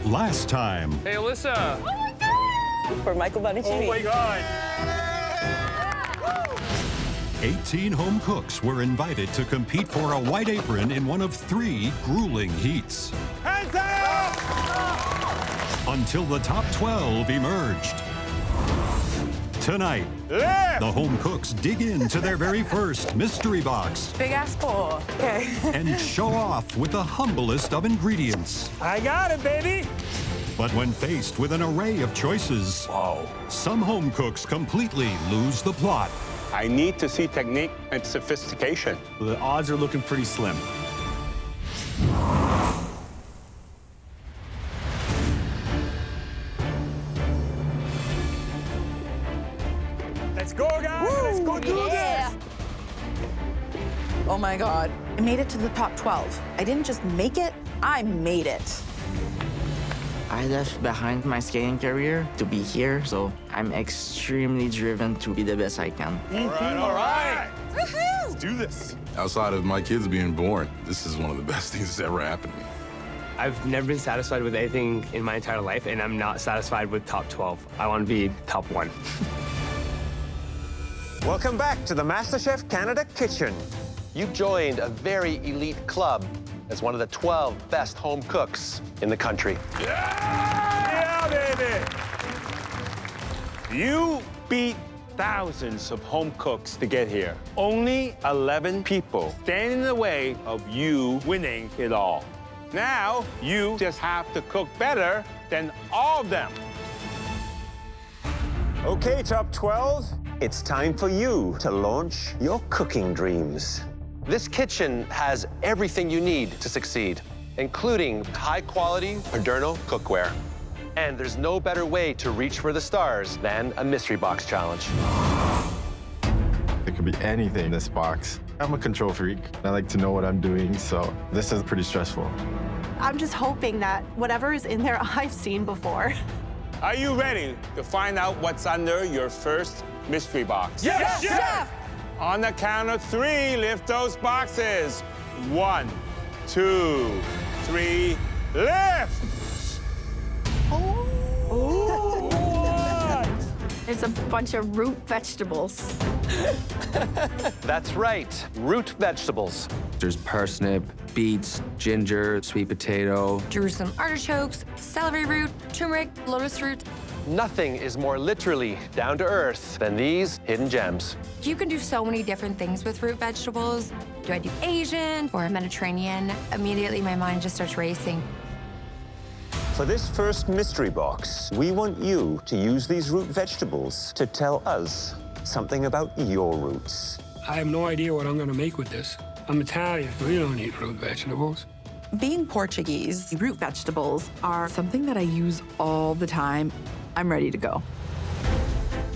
Last time. Hey, Alyssa. Oh my God! For Michael Bonnicini. Oh my God. 18 home cooks were invited to compete for a white apron in one of 3 grueling heats. Hands up! Until the top 12 emerged. Tonight, the home cooks dig into their very first mystery box. Big ass bowl. Okay. And show off with the humblest of ingredients. I got it, baby. But when faced with an array of choices, some home cooks completely lose the plot. I need to see technique and sophistication. The odds are looking pretty slim. Let's go, guys. Let's go do this. Oh my God. I made it to the top 12. I didn't just make it, I made it. I left behind my skating career to be here, so I'm extremely driven to be the best I can. All right. Woohoo! Do this. Outside of my kids being born, this is one of the best things that's ever happened to me. I've never been satisfied with anything in my entire life, and I'm not satisfied with top 12. I want to be top 1. Welcome back to the MasterChef Canada kitchen. You've joined a very elite club as one of the 12 best home cooks in the country. Yeah, baby! You beat thousands of home cooks to get here. Only 11 people stand in the way of you winning it all. Now, you just have to cook better than all of them. Okay, top 12, it's time for you to launch your cooking dreams. This kitchen has everything you need to succeed, including high-quality Moderno cookware. And there's no better way to reach for the stars than a mystery box challenge. It could be anything in this box. I'm a control freak. I like to know what I'm doing, so this is pretty stressful. I'm just hoping that whatever is in there I've seen before. Are you ready to find out what's under your first mystery box? Yes, Chef! On the count of 3, lift those boxes. 1, 2, 3, lift! It's a bunch of root vegetables. That's right, root vegetables. There's parsnip, beets, ginger, sweet potato. Jerusalem artichokes, celery root, turmeric, lotus root. Nothing is more literally down to earth than these hidden gems. You can do so many different things with root vegetables. Do I do Asian or Mediterranean? Immediately my mind just starts racing. For this first mystery box, we want you to use these root vegetables to tell us something about your roots. I have no idea what I'm going to make with this. I'm Italian. We don't eat root vegetables. Being Portuguese, root vegetables are something that I use all the time. I'm ready to go.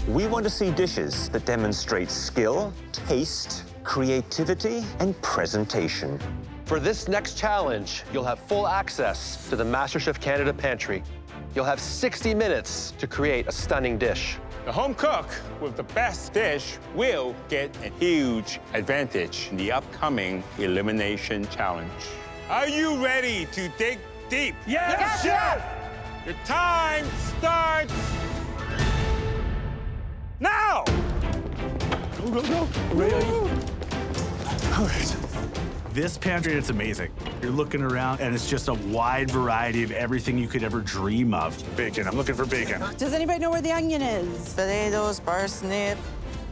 We want to see dishes that demonstrate skill, taste, creativity, and presentation. For this next challenge, you'll have full access to the MasterChef Canada pantry. You'll have 60 minutes to create a stunning dish. The home cook with the best dish will get a huge advantage in the upcoming Elimination Challenge. Are you ready to dig deep? Yes, Chef! Your time starts now! Go, go, go. Ready? All right. This pantry, it's amazing. You're looking around, and it's just a wide variety of everything you could ever dream of. Bacon, I'm looking for bacon. Does anybody know where the onion is? Potatoes, parsnip.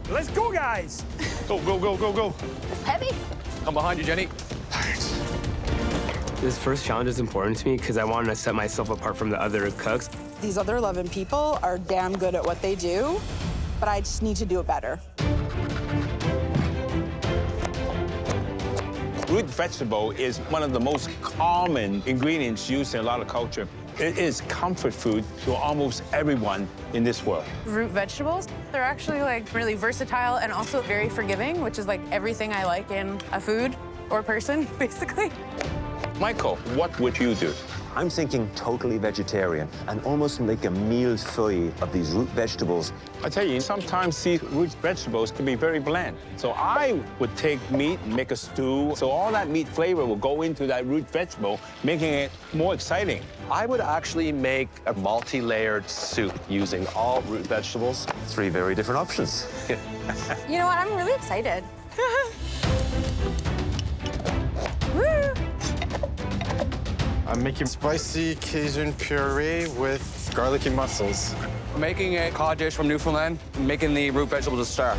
Let's go, guys. Go, go, go, go, go. It's heavy. Come behind you, Jenny. This first challenge is important to me because I want to set myself apart from the other cooks. These other 11 people are damn good at what they do, but I just need to do it better. Root vegetable is one of the most common ingredients used in a lot of culture. It is comfort food to almost everyone in this world. Root vegetables, they're actually like really versatile and also very forgiving, which is like everything I like in a food or person, basically. Michael, what would you do? I'm thinking totally vegetarian and almost like a millefeuille of these root vegetables. I tell you, sometimes root vegetables can be very bland. So I would take meat and make a stew. So all that meat flavor will go into that root vegetable, making it more exciting. I would actually make a multi-layered soup using all root vegetables. 3 very different options. You know what? I'm really excited. Woo! I'm making spicy Cajun puree with garlicky mussels. Making a cod dish from Newfoundland, making the root vegetables a star.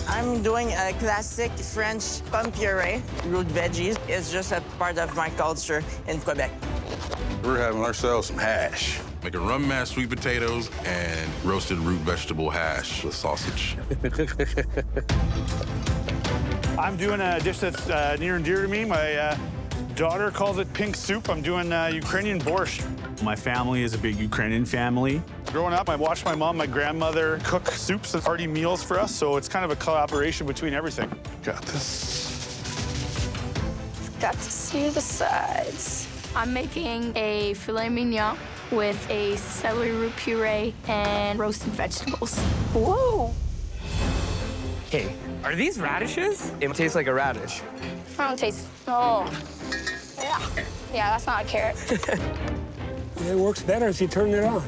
I'm doing a classic French pomme puree. Root veggies is just a part of my culture in Quebec. We're having ourselves some hash. Making rum mashed sweet potatoes and roasted root vegetable hash with sausage. I'm doing a dish that's near and dear to me. My daughter calls it pink soup. I'm doing Ukrainian borscht. My family is a big Ukrainian family. Growing up, I watched my mom, my grandmother cook soups and hearty meals for us, so it's kind of a collaboration between everything. Got this. Got to see the sides. I'm making a filet mignon with a celery root puree and roasted vegetables. Whoa! Hey, are these radishes? It tastes like a radish. I don't taste. Oh. Yeah, that's not a carrot. It works better if you turn it on.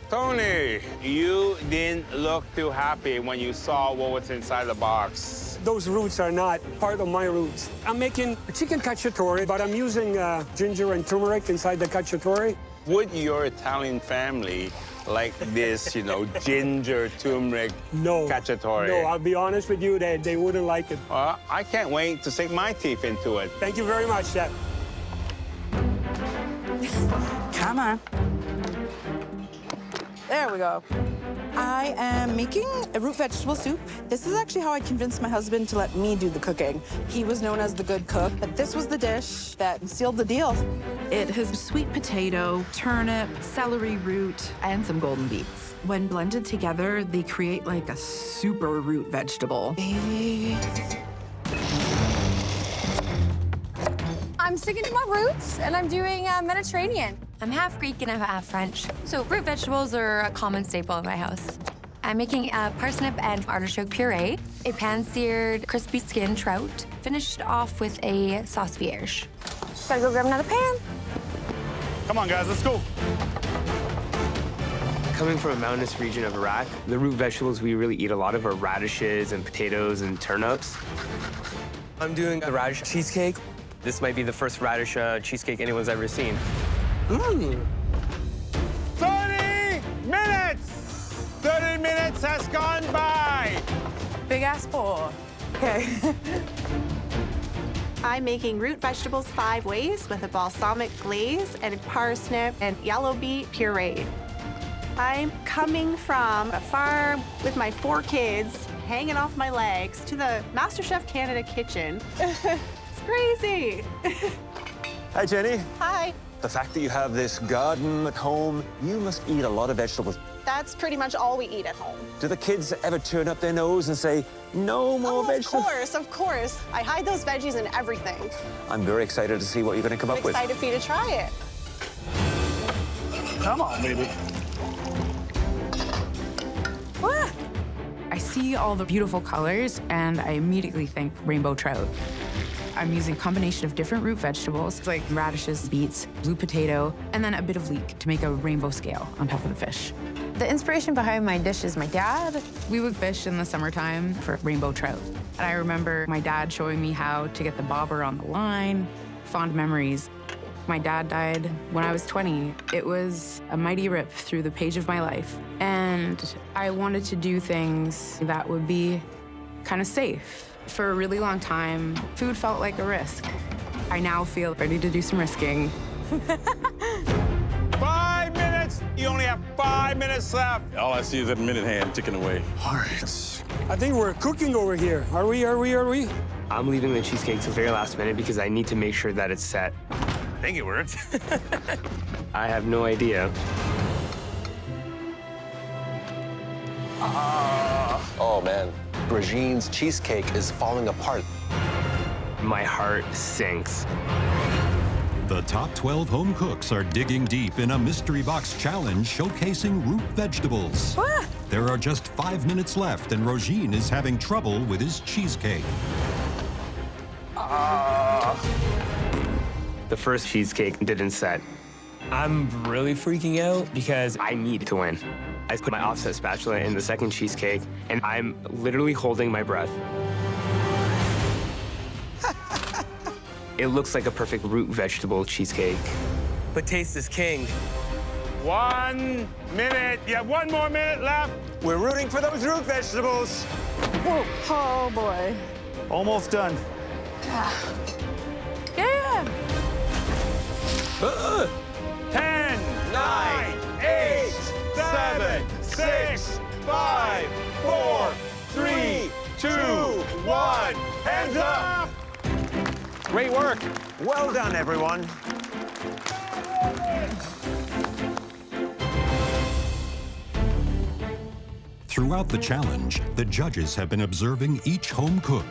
Tony, you didn't look too happy when you saw what was inside the box. Those roots are not part of my roots. I'm making a chicken cacciatore, but I'm using ginger and turmeric inside the cacciatore. Would your Italian family like this, ginger, turmeric cacciatore? No, I'll be honest with you, they wouldn't like it. Well, I can't wait to sink my teeth into it. Thank you very much, Chef. Come on. There we go. I am making a root vegetable soup. This is actually how I convinced my husband to let me do the cooking. He was known as the good cook, but this was the dish that sealed the deal. It has sweet potato, turnip, celery root, and some golden beets. When blended together, they create like a super root vegetable. I'm sticking to my roots, and I'm doing Mediterranean. I'm half Greek and I'm half French, so root vegetables are a common staple in my house. I'm making a parsnip and artichoke puree, a pan-seared, crispy skin trout, finished off with a sauce vierge. Gotta go grab another pan. Come on, guys, let's go. Coming from a mountainous region of Iraq, the root vegetables we really eat a lot of are radishes and potatoes and turnips. I'm doing a radish cheesecake. This might be the first radish cheesecake anyone's ever seen. Ooh. 30 minutes! 30 minutes has gone by! Big ass bowl. Okay. I'm making root vegetables 5 ways with a balsamic glaze and parsnip and yellow beet puree. I'm coming from a farm with my 4 kids hanging off my legs to the MasterChef Canada kitchen. It's crazy. Hi, Jenny. Hi. The fact that you have this garden at home, you must eat a lot of vegetables. That's pretty much all we eat at home. Do the kids ever turn up their nose and say, no more vegetables? Of course. I hide those veggies in everything. I'm very excited to see what you're going to come up with. I'm excited for you to try it. Come on, baby. I see all the beautiful colors, and I immediately think rainbow trout. I'm using a combination of different root vegetables, like radishes, beets, blue potato, and then a bit of leek to make a rainbow scale on top of the fish. The inspiration behind my dish is my dad. We would fish in the summertime for rainbow trout. And I remember my dad showing me how to get the bobber on the line. Fond memories. My dad died when I was 20. It was a mighty rip through the page of my life. And I wanted to do things that would be kind of safe. For a really long time, food felt like a risk. I now feel ready to do some risking. 5 minutes! You only have 5 minutes left. All I see is that minute hand ticking away. All right. I think we're cooking over here. Are we? I'm leaving the cheesecake to the very last minute because I need to make sure that it's set. I think it worked. I have no idea. Oh, man. Regine's cheesecake is falling apart. My heart sinks. The top 12 home cooks are digging deep in a mystery box challenge showcasing root vegetables. Ah! There are just 5 minutes left, and Rozin is having trouble with his cheesecake. The first cheesecake didn't set. I'm really freaking out because I need to win. I put my offset spatula in the second cheesecake, and I'm literally holding my breath. It looks like a perfect root vegetable cheesecake. But taste is king. 1 minute. You have 1 more minute left. We're rooting for those root vegetables. Whoa. Oh, boy. Almost done. Yeah. 10, 9, 8, 7, 6, 5, 4, 3, 2, 1. Hands up! Great work. Well done, everyone. Throughout the challenge, the judges have been observing each home cook.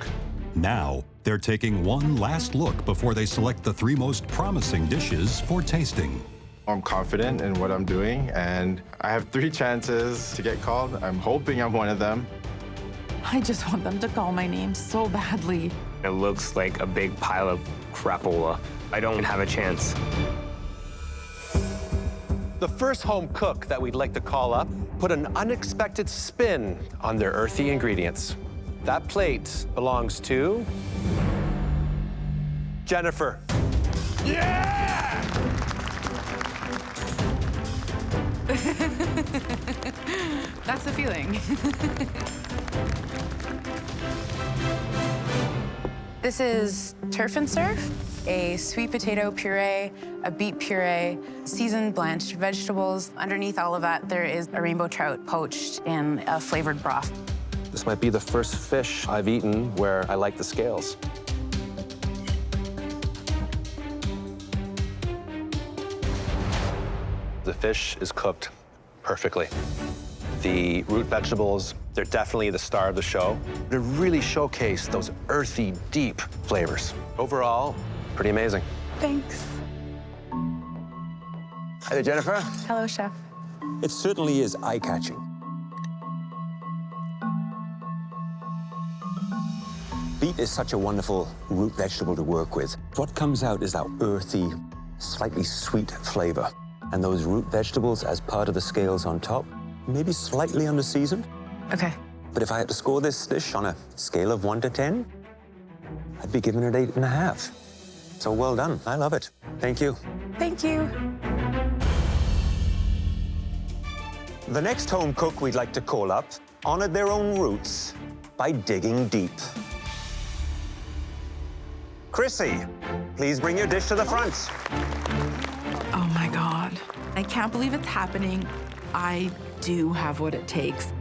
Now, they're taking one last look before they select the 3 most promising dishes for tasting. I'm confident in what I'm doing, and I have 3 chances to get called. I'm hoping I'm one of them. I just want them to call my name so badly. It looks like a big pile of crapola. I don't have a chance. The first home cook that we'd like to call up put an unexpected spin on their earthy ingredients. That plate belongs to Jennifer. Yeah! That's the feeling. This is turf and surf, a sweet potato puree, a beet puree, seasoned blanched vegetables. Underneath all of that, there is a rainbow trout poached in a flavored broth. This might be the first fish I've eaten where I like the scales. The fish is cooked perfectly. The root vegetables, they're definitely the star of the show. They really showcase those earthy, deep flavors. Overall, pretty amazing. Thanks. Hi there, Jennifer. Hello, chef. It certainly is eye-catching. Beet is such a wonderful root vegetable to work with. What comes out is that earthy, slightly sweet flavor. And those root vegetables as part of the scales on top, maybe slightly under-seasoned. Okay. But if I had to score this dish on a scale of 1 to 10, I'd be giving it 8.5. So well done. I love it. Thank you. Thank you. The next home cook we'd like to call up honored their own roots by digging deep. Crissy, please bring your dish to the front. Oh, my God. I can't believe it's happening. I do have what it takes.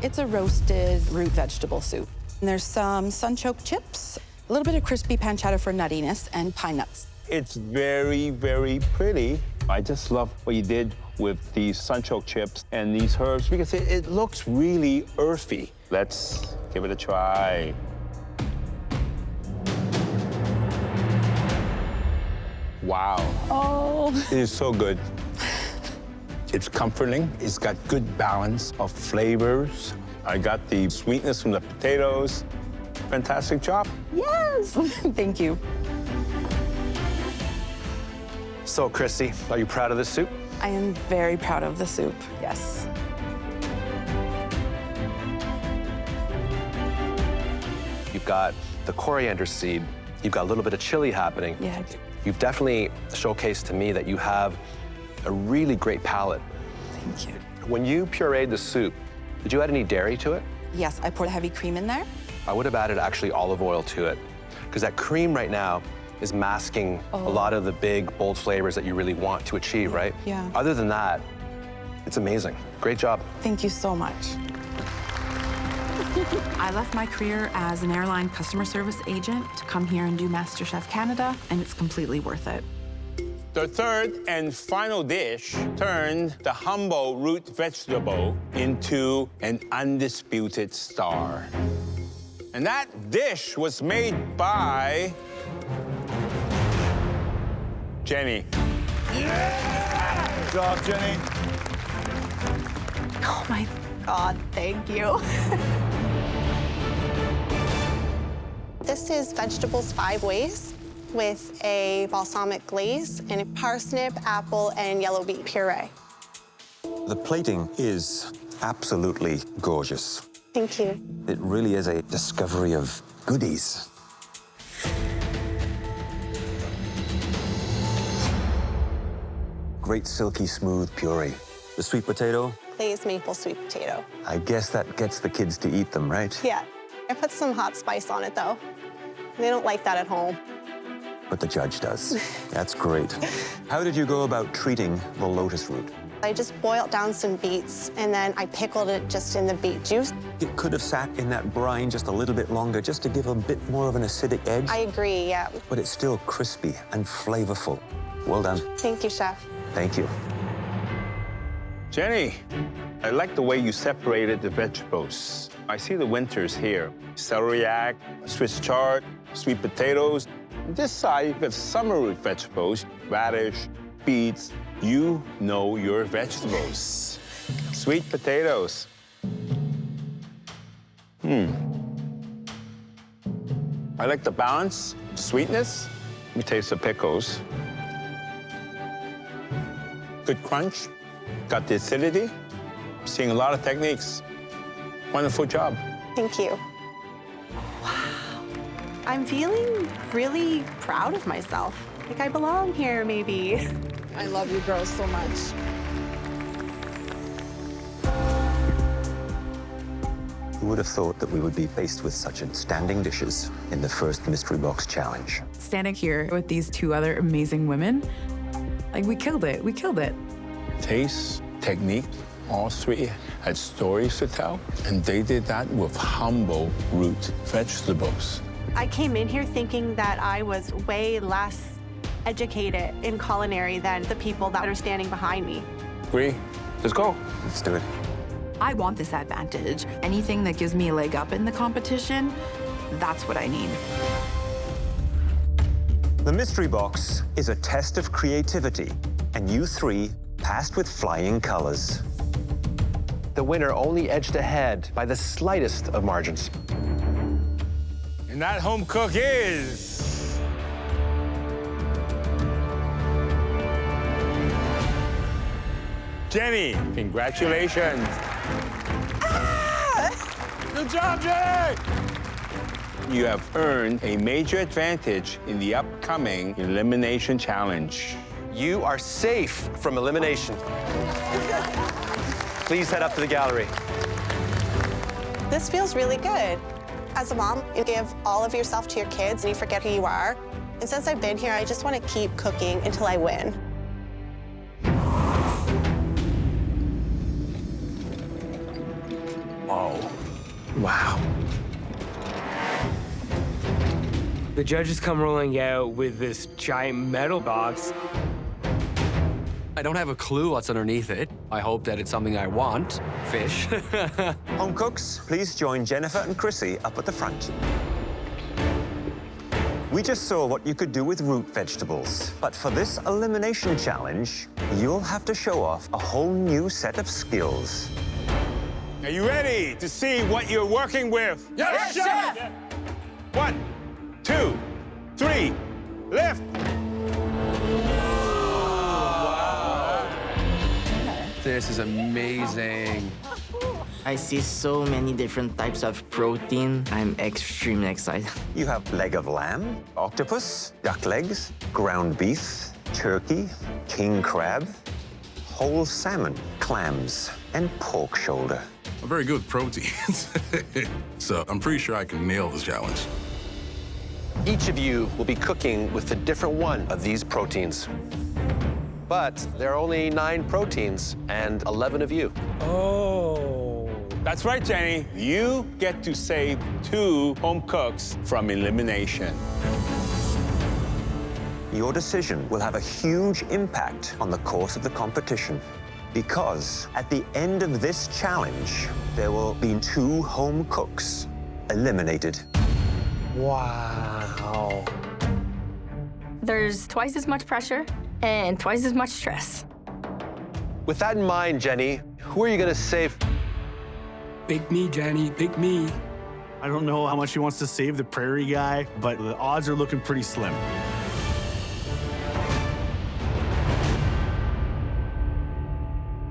It's a roasted root vegetable soup. And there's some sunchoke chips, a little bit of crispy pancetta for nuttiness, and pine nuts. It's very, very pretty. I just love what you did with these sunchoke chips and these herbs because it looks really earthy. Let's give it a try. Wow. Oh. It is so good. It's comforting. It's got good balance of flavors. I got the sweetness from the potatoes. Fantastic job. Yes. Thank you. So, Crissy, are you proud of this soup? I am very proud of the soup. Yes. You've got the coriander seed. You've got a little bit of chili happening. Yeah. You've definitely showcased to me that you have a really great palate. Thank you. When you pureed the soup, did you add any dairy to it? Yes, I poured heavy cream in there. I would have added actually olive oil to it, because that cream right now is masking a lot of the big, bold flavors that you really want to achieve, right? Yeah. Other than that, it's amazing. Great job. Thank you so much. I left my career as an airline customer service agent to come here and do MasterChef Canada, and it's completely worth it. The third and final dish turned the humble root vegetable into an undisputed star. And that dish was made by Jenny. Good job, Jenny. Oh my God, thank you. This is vegetables 5 ways with a balsamic glaze and a parsnip, apple, and yellow beet puree. The plating is absolutely gorgeous. Thank you. It really is a discovery of goodies. Great silky smooth puree. The sweet potato, Glazed maple sweet potato. I guess that gets the kids to eat them, right? Yeah. I put some hot spice on it, though. They don't like that at home. But the judge does. That's great. How did you go about treating the lotus root? I just boiled down some beets, and then I pickled it just in the beet juice. It could have sat in that brine just a little bit longer, just to give a bit more of an acidic edge. I agree, yeah. But it's still crispy and flavorful. Well done. Thank you, Chef. Thank you. Jenny, I like the way you separated the vegetables. I see the winters here. Celeriac, Swiss chard, sweet potatoes. On this side, you've got summer root vegetables, radish, beets. You know your vegetables. Sweet potatoes. I like the balance, sweetness. Let me taste the pickles. Good crunch. Got the acidity. Seeing a lot of techniques. Wonderful job. Thank you. Wow. I'm feeling really proud of myself. Like I belong here, maybe. I love you girls so much. Who would have thought that we would be faced with such outstanding dishes in the first Mystery Box Challenge? Standing here with these 2 other amazing women, like we killed it. We killed it. Taste, technique, all 3 had stories to tell, and they did that with humble root vegetables. I came in here thinking that I was way less educated in culinary than the people that are standing behind me. Agree? Let's go. Let's do it. I want this advantage. Anything that gives me a leg up in the competition, that's what I need. The Mystery Box is a test of creativity, and you 3 passed with flying colors. The winner only edged ahead by the slightest of margins. And that home cook is... Jenny. Congratulations. Good job, Jenny! You have earned a major advantage in the upcoming Elimination Challenge. You are safe from elimination. Please head up to the gallery. This feels really good. As a mom, you give all of yourself to your kids and you forget who you are. And since I've been here, I just want to keep cooking until I win. Whoa. Wow. The judges come rolling out with this giant metal box. I don't have a clue what's underneath it. I hope that it's something I want. Fish. Home cooks, please join Jennifer and Crissy up at the front. We just saw what you could do with root vegetables. But for this elimination challenge, you'll have to show off a whole new set of skills. Are you ready to see what you're working with? Yes, Chef! 1, 2, 3, lift! This is amazing. I see so many different types of protein. I'm extremely excited. You have leg of lamb, octopus, duck legs, ground beef, turkey, king crab, whole salmon, clams, and pork shoulder. I'm very good with proteins, so I'm pretty sure I can nail this challenge. Each of you will be cooking with a different one of these proteins. But there are only 9 proteins and 11 of you. Oh. That's right, Jenny. You get to save 2 home cooks from elimination. Your decision will have a huge impact on the course of the competition, because at the end of this challenge, there will be 2 home cooks eliminated. Wow. there's twice as much pressure and twice as much stress. With that in mind, Jenny, who are you gonna save? Pick me, Jenny, pick me. I don't know how much he wants to save the prairie guy, but the odds are looking pretty slim.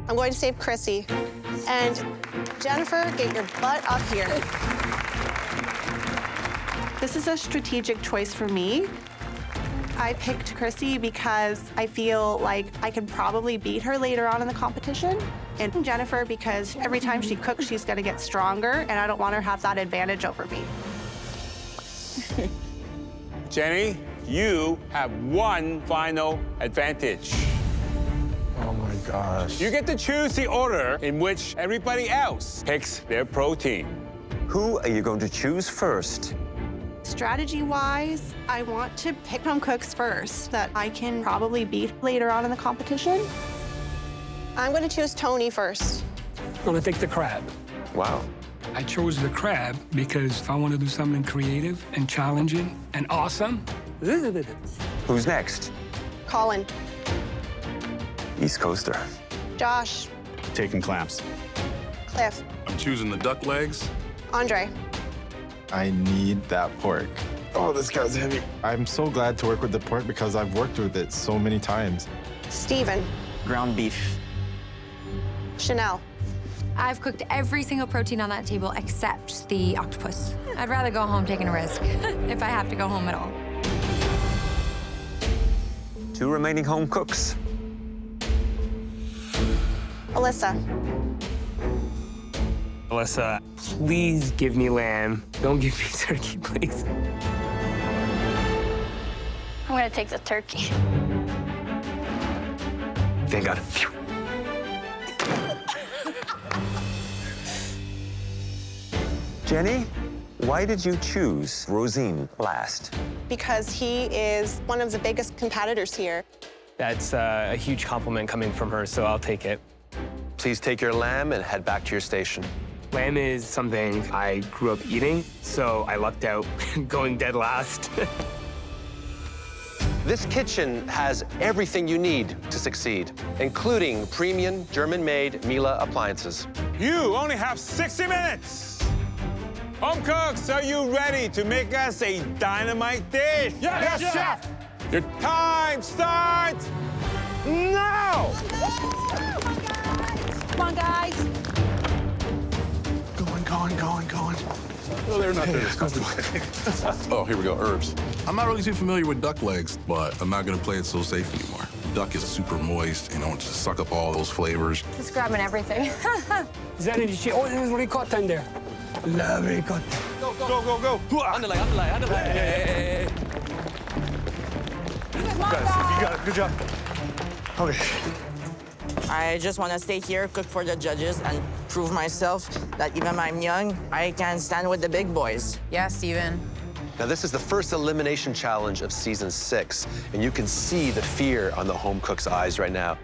I'm going to save Crissy. And Jennifer, get your butt up here. This is a strategic choice for me. I picked Crissy because I feel like I can probably beat her later on in the competition. And Jennifer because every time she cooks, she's gonna get stronger, and I don't want her to have that advantage over me. Jenny, you have one final advantage. Oh my gosh. You get to choose the order in which everybody else picks their protein. Who are you going to choose first? Strategy-wise, I want to pick home cooks first that I can probably beat later on in the competition. I'm going to choose Tony first. I'm gonna take the crab. Wow. I chose the crab because if I want to do something creative and challenging and awesome. Who's next? Colin. East Coaster. Josh. Taking clams. Cliff. I'm choosing the duck legs. Andre. I need that pork. Oh, this guy's heavy. I'm so glad to work with the pork because I've worked with it so many times. Steven. Ground beef. Chanelle. I've cooked every single protein on that table except the octopus. I'd rather go home taking a risk if I have to go home at all. 2 remaining home cooks. Alyssa. Alyssa, please give me lamb. Don't give me turkey, please. I'm gonna take the turkey. Thank God. Phew. Jenny, why did you choose Rozin last? Because he is one of the biggest competitors here. That's a huge compliment coming from her, so I'll take it. Please take your lamb and head back to your station. Lamb is something I grew up eating, so I lucked out going dead last. This kitchen has everything you need to succeed, including premium German-made Miele appliances. You only have 60 minutes. Home cooks, are you ready to make us a dynamite dish? Yes, Chef! Your time starts now! Come on, guys. Going. Oh, they're not there. Oh, here we go, herbs. I'm not really too familiar with duck legs, but I'm not gonna play it so safe anymore. Duck is super moist, and I want to suck up all those flavors. Just grabbing everything. Is that any shit? Oh, there's ricotta in there. Love ricotta. Go. Underlay. Hey. You got it. Good job. Okay. I just want to stay here, cook for the judges, and prove myself that even when I'm young, I can stand with the big boys. Yeah, Steven. Now, this is the first elimination challenge of season 6, and you can see the fear on the home cook's eyes right now.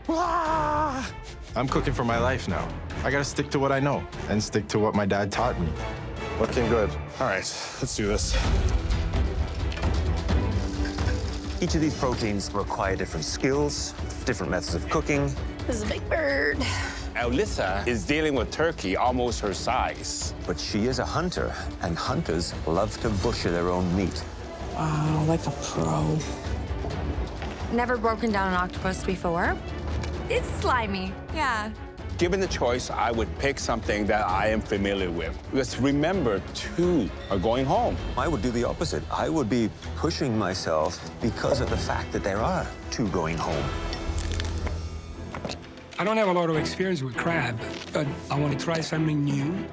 I'm cooking for my life now. I gotta stick to what I know and stick to what my dad taught me. Looking good. All right, let's do this. Each of these proteins require different skills, different methods of cooking. This is a big bird. Alyssa is dealing with turkey almost her size. But she is a hunter, and hunters love to butcher their own meat. Wow, like a pro. Never broken down an octopus before. It's slimy, yeah. Given the choice, I would pick something that I am familiar with. Because remember, 2 are going home. I would do the opposite. I would be pushing myself because of the fact that there are 2 going home. I don't have a lot of experience with crab, but I want to try something new.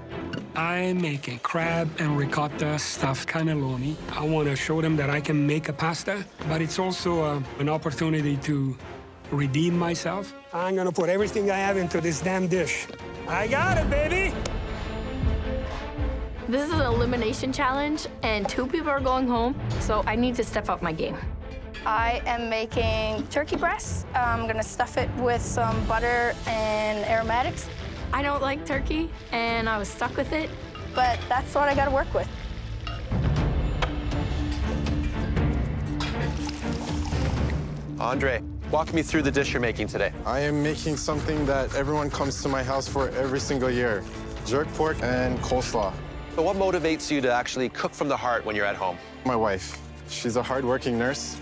I'm making crab and ricotta stuffed cannelloni. I want to show them that I can make a pasta, but it's also an opportunity to redeem myself. I'm gonna put everything I have into this damn dish. I got it, baby! This is an elimination challenge, and 2 people are going home, so I need to step up my game. I am making turkey breast. I'm gonna stuff it with some butter and aromatics. I don't like turkey, and I was stuck with it, but that's what I gotta work with. Andre, walk me through the dish you're making today. I am making something that everyone comes to my house for every single year. Jerk pork and coleslaw. So what motivates you to actually cook from the heart when you're at home? My wife. She's a hardworking nurse,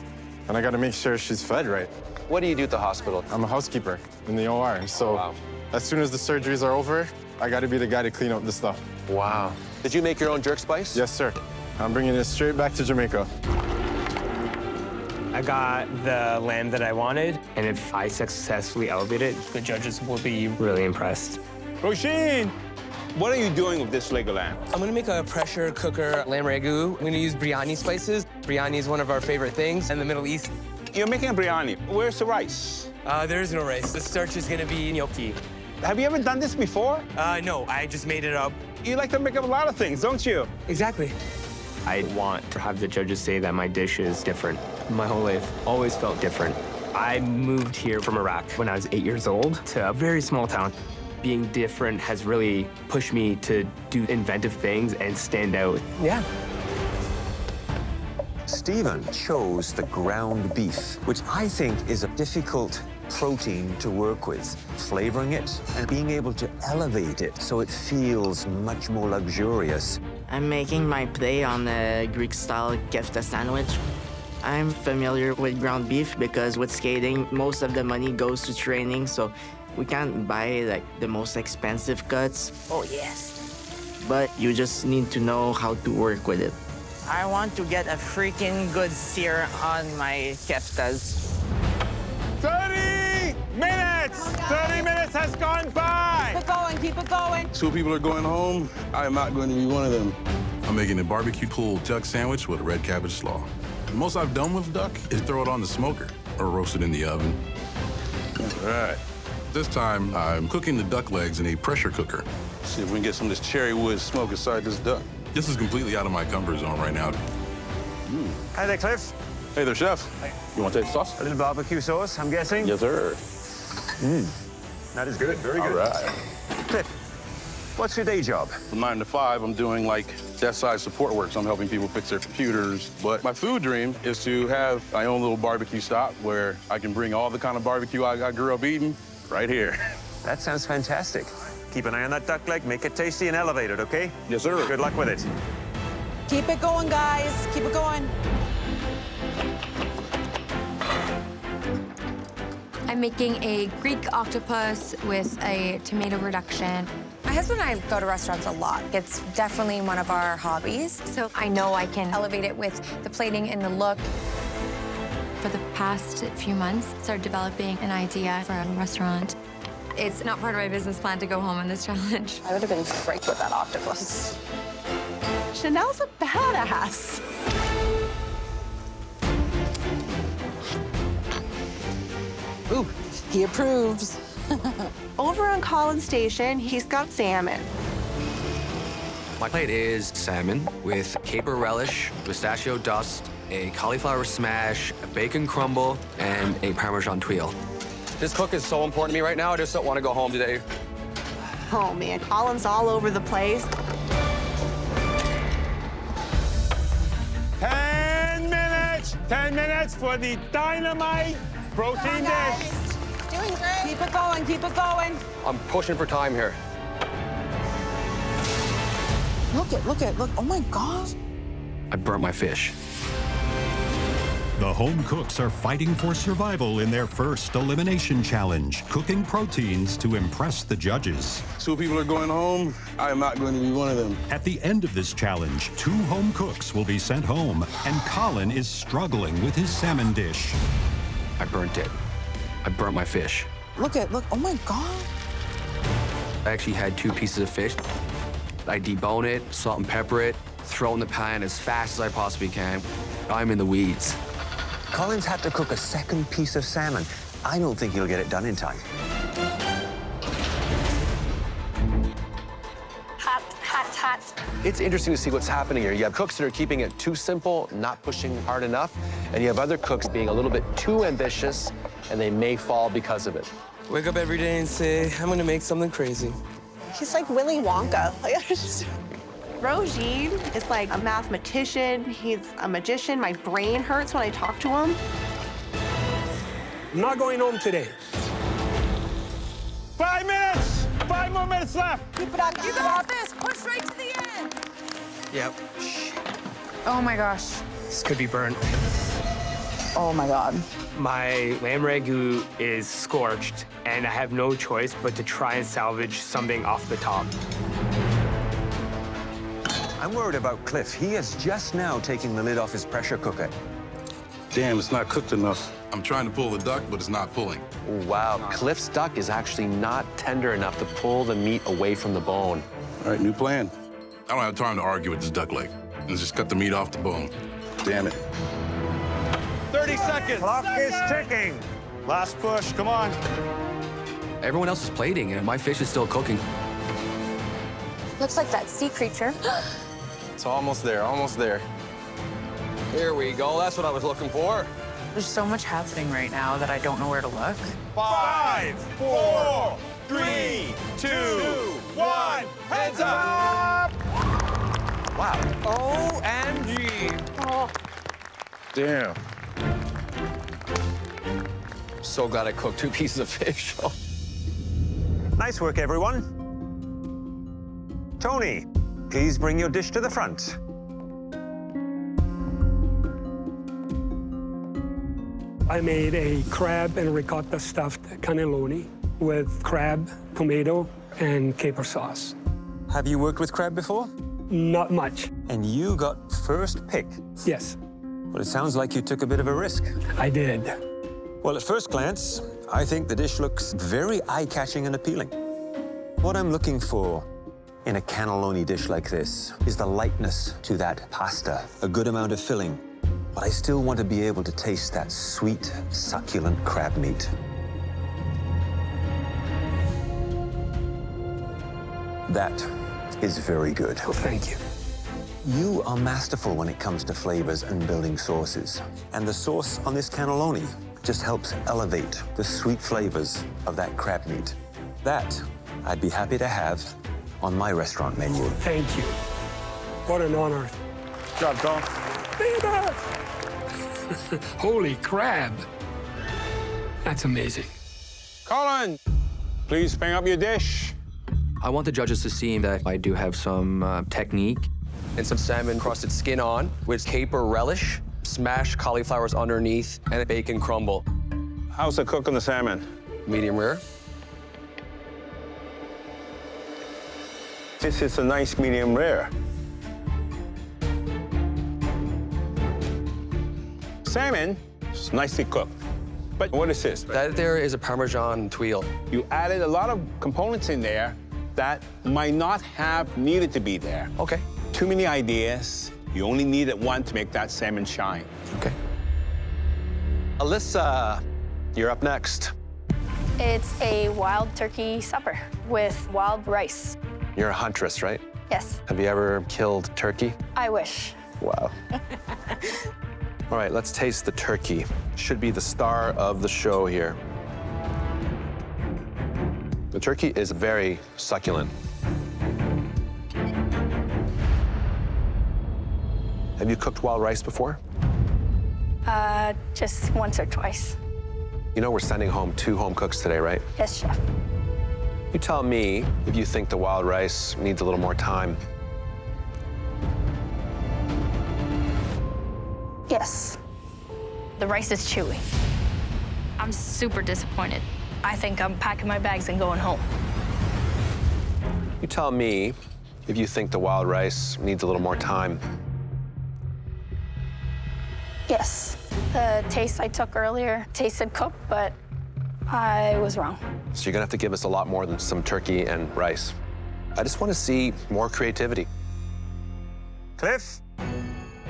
and I gotta make sure she's fed right. What do you do at the hospital? I'm a housekeeper in the OR, so as soon as the surgeries are over, I gotta be the guy to clean up the stuff. Wow. Did you make your own jerk spice? Yes, sir. I'm bringing it straight back to Jamaica. I got the lamb that I wanted, and if I successfully elevate it, the judges will be really impressed. Rozin, what are you doing with this leg of lamb? I'm gonna make a pressure cooker lamb ragu. I'm gonna use biryani spices. Biryani is one of our favorite things in the Middle East. You're making a biryani. Where's the rice? There is no rice. The starch is gonna be gnocchi. Have you ever done this before? No, I just made it up. You like to make up a lot of things, don't you? Exactly. I want to have the judges say that my dish is different. My whole life always felt different. I moved here from Iraq when I was 8 years old to a very small town. Being different has really pushed me to do inventive things and stand out. Yeah. Stephen chose the ground beef, which I think is a difficult protein to work with. Flavoring it and being able to elevate it so it feels much more luxurious. I'm making my play on a Greek-style kefta sandwich. I'm familiar with ground beef because with skating, most of the money goes to training, so we can't buy like the most expensive cuts. Oh, yes. But you just need to know how to work with it. I want to get a freaking good sear on my keftas. 30 minutes! 30 minutes has gone by! Keep it going, keep it going. 2 people are going home. I am not going to be one of them. I'm making a barbecue pulled duck sandwich with a red cabbage slaw. The most I've done with duck is throw it on the smoker or roast it in the oven. All right. This time, I'm cooking the duck legs in a pressure cooker. See if we can get some of this cherry wood smoke inside this duck. This is completely out of my comfort zone right now. Hi there, Cliff. Hey there, chef. You want to taste the sauce? A little barbecue sauce, I'm guessing? Yes, sir. That is good, very good. All right. Cliff, what's your day job? From 9 to 5, I'm doing like desk side support work, so I'm helping people fix their computers. But my food dream is to have my own little barbecue stop where I can bring all the kind of barbecue I grew up eating right here. That sounds fantastic. Keep an eye on that duck leg, make it tasty and elevate it, okay? Yes, sir. Good luck with it. Keep it going, guys. Keep it going. I'm making a Greek octopus with a tomato reduction. My husband and I go to restaurants a lot. It's definitely one of our hobbies, so I know I can elevate it with the plating and the look. For the past few months, started developing an idea for a restaurant. It's not part of my business plan to go home on this challenge. I would have been great with that octopus. Chanelle's a badass. Ooh, he approves. Over on Colin Station, he's got salmon. My plate is salmon with caper relish, pistachio dust, a cauliflower smash, a bacon crumble, and a Parmesan tuile. This cook is so important to me right now. I just don't want to go home today. Oh man, Colin's all over the place. 10 minutes! 10 minutes for the dynamite protein dish. Doing great. Keep it going, keep it going. I'm pushing for time here. Look. Oh my gosh. I burnt my fish. The home cooks are fighting for survival in their first elimination challenge, cooking proteins to impress the judges. 2 people are going home. I am not going to be one of them. At the end of this challenge, 2 home cooks will be sent home, and Colin is struggling with his salmon dish. I burnt it. I burnt my fish. Look. Oh my God. I actually had 2 pieces of fish. I debone it, salt and pepper it, throw it in the pan as fast as I possibly can. I'm in the weeds. Colin's had to cook a second piece of salmon. I don't think he'll get it done in time. Hot. It's interesting to see what's happening here. You have cooks that are keeping it too simple, not pushing hard enough, and you have other cooks being a little bit too ambitious, and they may fall because of it. Wake up every day and say, I'm gonna make something crazy. He's like Willy Wonka. Rozin is like a mathematician. He's a magician. My brain hurts when I talk to him. I'm not going home today. 5 minutes! 5 more minutes left. Keep it up. You got this. Push right to the end. Yep. Oh my gosh. This could be burnt. Oh my God. My lamb ragu is scorched, and I have no choice but to try and salvage something off the top. I'm worried about Cliff. He is just now taking the lid off his pressure cooker. Damn, it's not cooked enough. I'm trying to pull the duck, but it's not pulling. Wow, Cliff's duck is actually not tender enough to pull the meat away from the bone. All right, new plan. I don't have time to argue with this duck leg. Let's just cut the meat off the bone. Damn it. 30 seconds. Clock is ticking. Last push, come on. Everyone else is plating, and my fish is still cooking. Looks like that sea creature. It's almost there, almost there. Here we go, that's what I was looking for. There's so much happening right now that I don't know where to look. 5, 4, 3, 2, 1. Heads up! Wow. OMG. Oh. Damn. So glad I cooked 2 pieces of fish. Nice work, everyone. Tony, please bring your dish to the front. I made a crab and ricotta stuffed cannelloni with crab, tomato, and caper sauce. Have you worked with crab before? Not much. And you got first pick. Yes, Well, it sounds like you took a bit of a risk. I did. Well, at first glance, I think the dish looks very eye-catching and appealing. What I'm looking for in a cannelloni dish like this is the lightness to that pasta, a good amount of filling, but I still want to be able to taste that sweet, succulent crab meat. That is very good. Oh, thank you. You are masterful when it comes to flavors and building sauces. And the sauce on this cannelloni just helps elevate the sweet flavors of that crab meat. That I'd be happy to have on my restaurant menu. Thank you. What an honor. Good job, Tom. Holy crab. That's amazing. Colin, please bring up your dish. I want the judges to see that I do have some technique. And some salmon crusted skin on with caper relish, smashed cauliflowers underneath, and a bacon crumble. How's the cook on the salmon? Medium rare. This is a nice medium rare. Salmon is nicely cooked. But what is this? That there is a Parmesan tuile. You added a lot of components in there that might not have needed to be there. Okay. Too many ideas. You only needed one to make that salmon shine. Okay. Alyssa, you're up next. It's a wild turkey supper with wild rice. You're a huntress, right? Yes, Have you ever killed turkey? I wish. Wow. All right, let's taste the turkey. Should be the star of the show here. The turkey is very succulent. Have you cooked wild rice before? Just once or twice. You know we're sending home 2 home cooks today, right? Yes, chef. You tell me if you think the wild rice needs a little more time. Yes. The rice is chewy. I'm super disappointed. I think I'm packing my bags and going home. You tell me if you think the wild rice needs a little more time. Yes. The taste I took earlier tasted cooked, but I was wrong. So you're gonna have to give us a lot more than some turkey and rice. I just want to see more creativity. Cliff,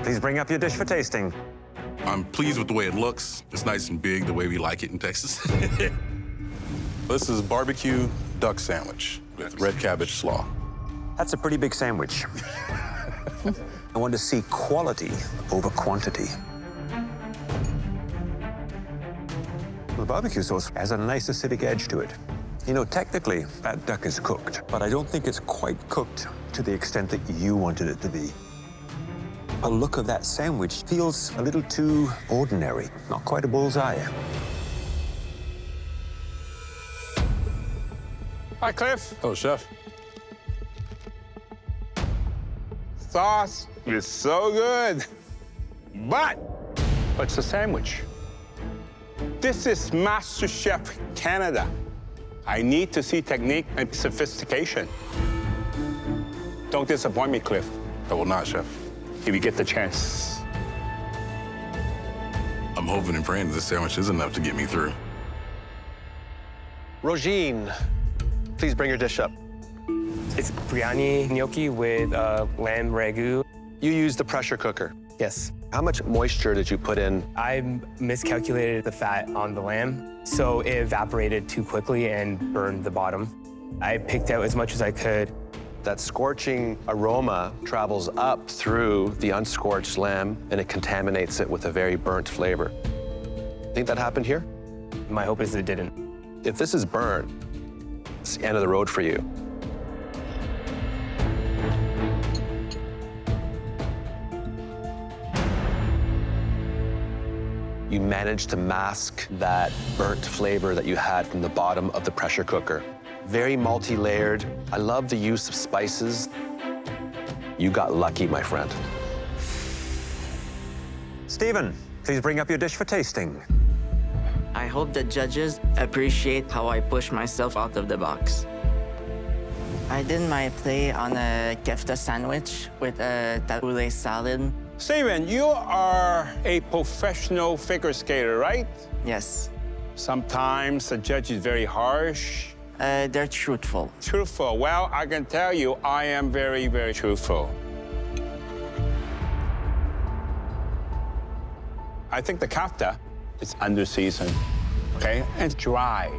please bring up your dish for tasting. I'm pleased with the way it looks. It's nice and big, the way we like it in Texas. This is barbecue duck sandwich with red cabbage slaw. That's a pretty big sandwich. I want to see quality over quantity. The barbecue sauce has a nice acidic edge to it. You know, technically, that duck is cooked, but I don't think it's quite cooked to the extent that you wanted it to be. The look of that sandwich feels a little too ordinary, not quite a bullseye. Hi, Cliff. Oh, chef. Sauce is so good. But it's a sandwich. This is MasterChef Canada. I need to see technique and sophistication. Don't disappoint me, Cliff. I will not, chef. If you get the chance. I'm hoping and praying that this sandwich is enough to get me through. Rozin, please bring your dish up. It's biryani gnocchi with lamb ragu. You used the pressure cooker. Yes. How much moisture did you put in? I miscalculated the fat on the lamb, so it evaporated too quickly and burned the bottom. I picked out as much as I could. That scorching aroma travels up through the unscorched lamb, and it contaminates it with a very burnt flavor. Think that happened here? My hope is it didn't. If this is burnt, it's the end of the road for you. You managed to mask that burnt flavor that you had from the bottom of the pressure cooker. Very multi-layered. I love the use of spices. You got lucky, my friend. Stephen, please bring up your dish for tasting. I hope the judges appreciate how I push myself out of the box. I did my play on a kefta sandwich with a tabbouleh salad. Steven, you are a professional figure skater, right? Yes. Sometimes the judge is very harsh. They're truthful. Truthful. Well, I can tell you, I am very, very truthful. I think the kafta is under-seasoned, okay? And dry.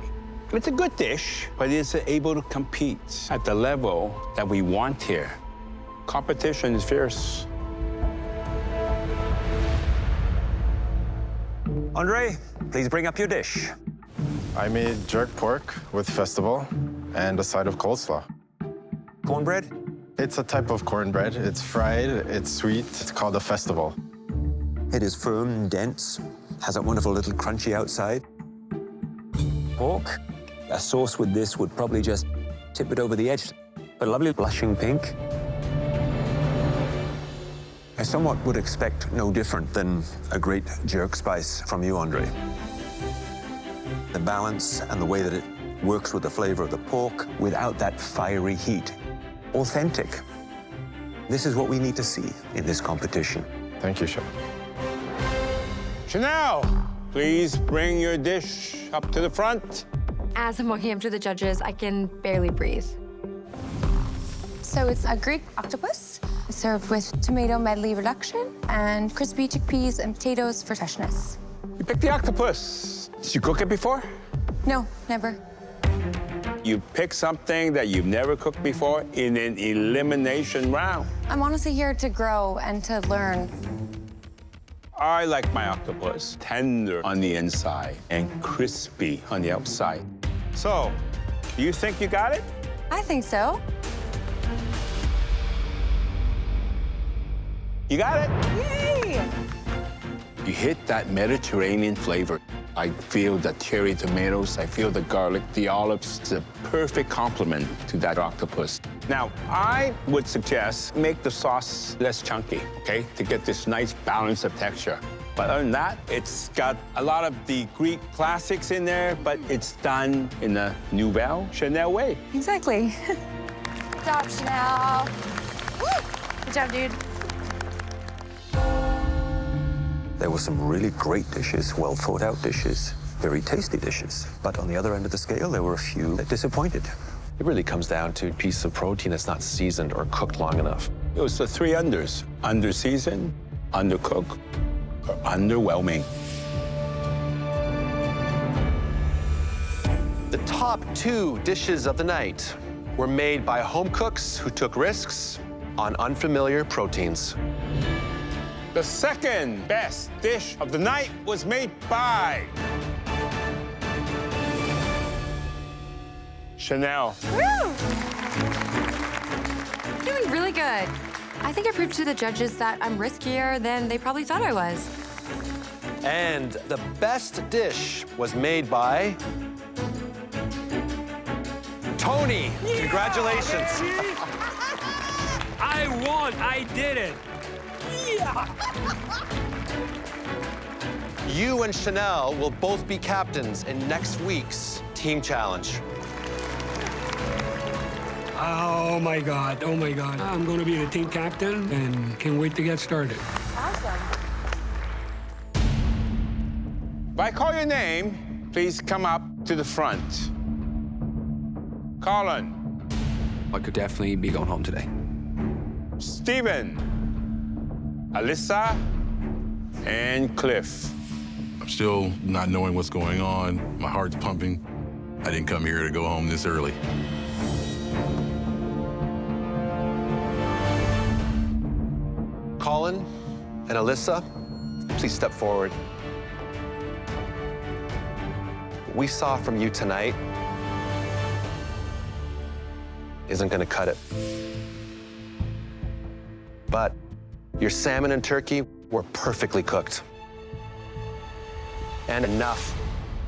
It's a good dish, but it's able to compete at the level that we want here. Competition is fierce. Andre, please bring up your dish. I made jerk pork with festival and a side of coleslaw. Cornbread? It's a type of cornbread. It's fried, it's sweet. It's called a festival. It is firm and dense, has a wonderful little crunchy outside. Pork, a sauce with this would probably just tip it over the edge. But lovely blushing pink. I somewhat would expect no different than a great jerk spice from you, Andre. The balance and the way that it works with the flavor of the pork without that fiery heat. Authentic. This is what we need to see in this competition. Thank you, Chef. Chanelle, please bring your dish up to the front. As I'm walking up to the judges, I can barely breathe. So it's a Greek octopus, served with tomato medley reduction and crispy chickpeas and potatoes for freshness. You picked the octopus. Did you cook it before? No, never. You pick something that you've never cooked before in an elimination round. I'm honestly here to grow and to learn. I like my octopus tender on the inside and crispy on the outside. So, do you think you got it? I think so. You got it? Yay! You hit that Mediterranean flavor. I feel the cherry tomatoes, I feel the garlic, the olives. It's a perfect complement to that octopus. Now, I would suggest make the sauce less chunky, okay, to get this nice balance of texture. But other than that, it's got a lot of the Greek classics in there, but it's done in a Nouvelle Chanelle way. Exactly. Good job, Chanelle. Woo! Good job, dude. There were some really great dishes, well thought out dishes, very tasty dishes. But on the other end of the scale, there were a few that disappointed. It really comes down to a piece of protein that's not seasoned or cooked long enough. It was the three unders: under-seasoned, undercooked, or underwhelming. The top 2 dishes of the night were made by home cooks who took risks on unfamiliar proteins. The second best dish of the night was made by Chanelle. Woo! Doing really good. I think I proved to the judges that I'm riskier than they probably thought I was. And the best dish was made by Tony, congratulations. I won. I did it. You and Chanelle will both be captains in next week's team challenge. Oh my God. Oh my God. I'm going to be the team captain and can't wait to get started. Awesome. If I call your name, please come up to the front. Colin. I could definitely be going home today. Steven. Alyssa. And Cliff. I'm still not knowing what's going on. My heart's pumping. I didn't come here to go home this early. Colin and Alyssa, please step forward. What we saw from you tonight isn't gonna cut it. But your salmon and turkey were perfectly cooked. And enough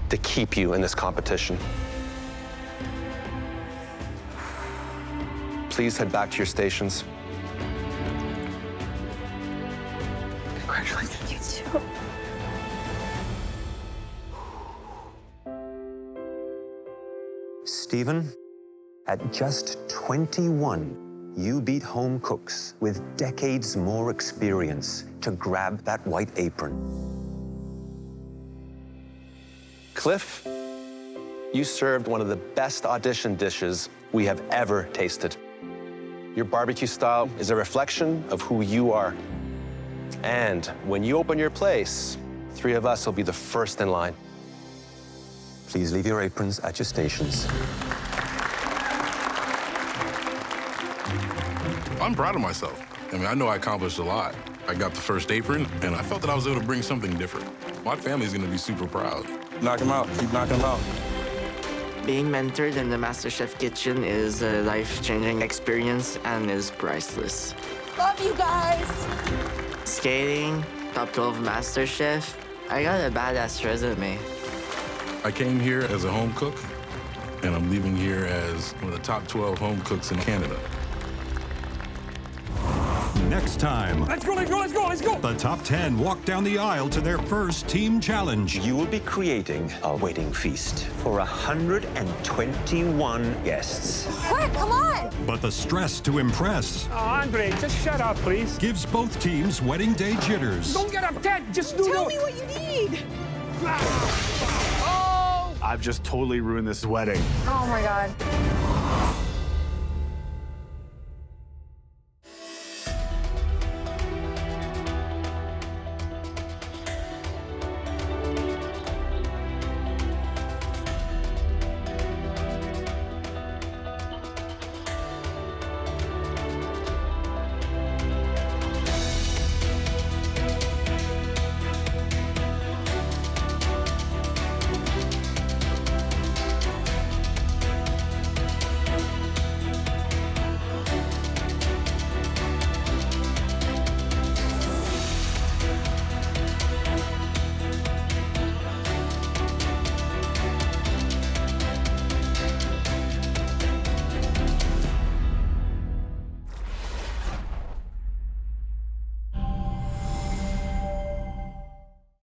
to keep you in this competition. Please head back to your stations. Congratulations. You too. Stephen, at just 21, you beat home cooks with decades more experience to grab that white apron. Cliff, you served one of the best audition dishes we have ever tasted. Your barbecue style is a reflection of who you are. And when you open your place, 3 of us will be the first in line. Please leave your aprons at your stations. I'm proud of myself. I mean, I know I accomplished a lot. I got the first apron, and I felt that I was able to bring something different. My family's gonna be super proud. Knock him out. Keep knocking him out. Being mentored in the MasterChef kitchen is a life-changing experience and is priceless. Love you guys. Skating, top 12 MasterChef, I got a badass resume. I came here as a home cook, and I'm leaving here as one of the top 12 home cooks in Canada. Next time, Let's go, let's go, let's go, let's go! the top 10 walk down the aisle to their first team challenge. You will be creating a wedding feast for 121 guests. Quick, come on! But the stress to impress Oh, Andre, just shut up, please. gives both teams wedding day jitters. Don't get upset. Just do Tell it. me what you need. I've just totally ruined this wedding. Oh my God.